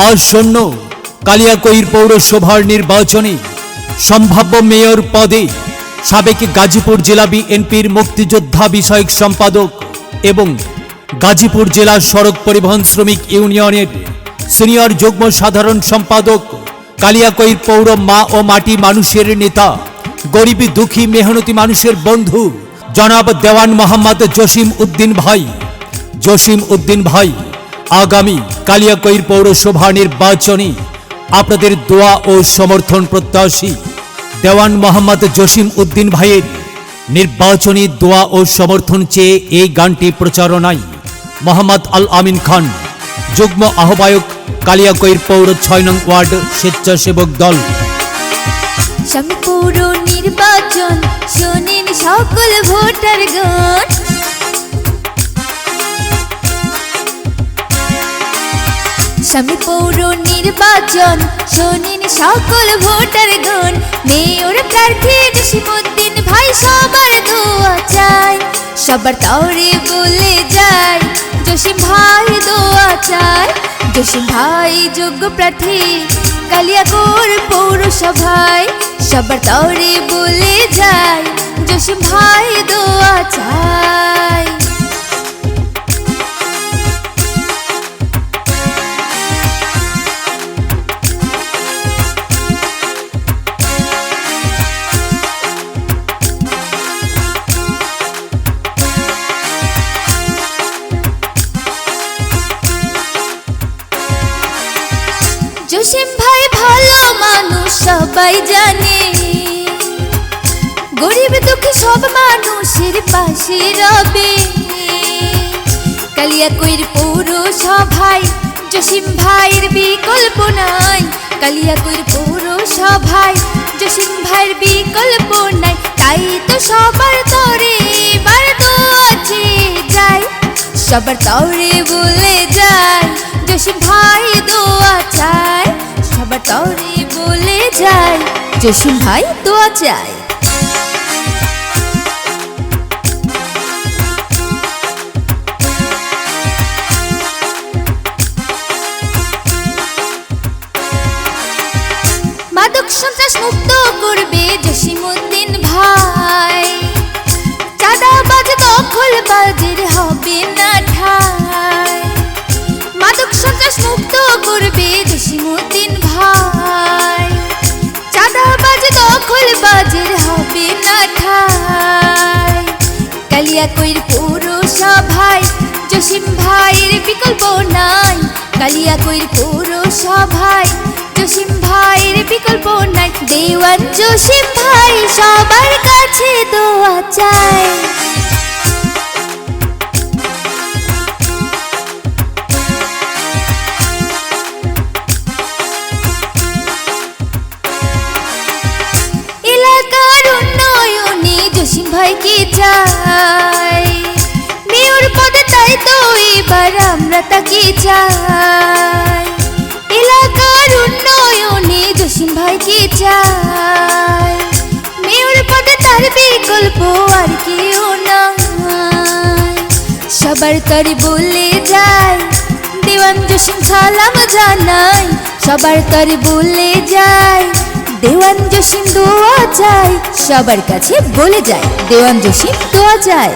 আসন্ন কালিয়াকৈর পৌরসভার নির্বাচনে সম্ভাব্য মেয়র পদে সাবেক গাজীপুর জেলা বিএনপির মুক্তিযোদ্ধা বিষয়ক সম্পাদক এবং গাজীপুর জেলা সড়ক পরিবহন শ্রমিক ইউনিয়নের সিনিয়র যুগ্ম সাধারণ সম্পাদক, কালিয়াকৈর পৌর মা ও মাটি মানুষের নেতা, গরিব দুঃখী মেহনতি মানুষের বন্ধু জনাব দেওয়ান মোহাম্মদ জসিম উদ্দিন ভাই আগামী কালিয়াকৈর পৌরসভা নির্বাচনে আপনাদের দোয়া ও সমর্থন প্রত্যাশী। দেওয়ান মোহাম্মদ জসিম উদ্দিন ভাইয়ের নির্বাচনী দোয়া ও সমর্থন চেয়ে এই গানটি প্রচারণায় মোহাম্মদ আল আমিন খান, যুগ্ম আহ্বায়ক, কালিয়াকৈর পৌর ৬ নং ওয়ার্ড স্বেচ্ছাসেবক দল। সামনে পৌর নির্বাচন, শোনেন সকল ভোটারগণ। সামনে পৌর নির্বাচন, শোনেন সকল ভোটারগণ। মেয়র প্রার্থী জসিমউদ্দিন ভাই সবার দোয়া চাই, সবার তরে বলে যায় জসিম ভাই দোয়া চাই। জসিম ভাই যোগ্য প্রার্থী কালিয়াকৈর পৌরসভায়, সবার তরে বলে যায় জসিম ভাই দোয়া চাই। জসিম ভাই ভালো মানুষ সবাই জানে, গরিব দুঃখী সব মানুষের পাশে রবে। কালিয়াকৈর পৌরসভায় জসিম ভাইয়ের বিকল্প নাই, কালিয়াকৈর পৌরসভায় জসিম ভাইয়ের বিকল্প নাই। তাই তো সবার তরে এবার দোয়া চেয়ে যায়, সবার তরে বলে যায় জসিম ভাই দোয়া চাই, সবার তরে বলে যায় জসিম ভাই দোয়া চাই। মাদক সন্ত্রাস মুক্ত করবে জসিমউদ্দিন ভাই, চাঁদাবাজ দখলবাজের হবে না ঠাঁই। মাদক সন্ত্রাস মুক্ত করবে জসিমউদ্দিন ভাই, চাঁদাবাজ দখলবাজের হবে না ঠাঁই। কালিয়াকৈর পৌরসভায় জসিম ভাইয়ের বিকল্প নাই, কালিয়াকৈর পৌরসভায় জসিম ভাইয়ের বিকল্প নাই। দেওয়ান জসিম ভাই সবার কাছে দোয়া চাই। এলাকার উন্নয়নে জসিম ভাইকে চাই, মেয়র পদে তাই তো এবার আমরা তাকে চাই। এলাকার উন্নয়নে জসিম ভাইকে চাই, মেয়র পদে তার বিকল্প আর কেউ নাই। সবার তরে বলে যায় দেওয়ান জসিম সালাম জানাই, সবার তরে বলে যায় দেওয়ান জসিম দোয়া চাই, সবার কাছে বলে যায় দেওয়ান জসিম দোয়া চাই।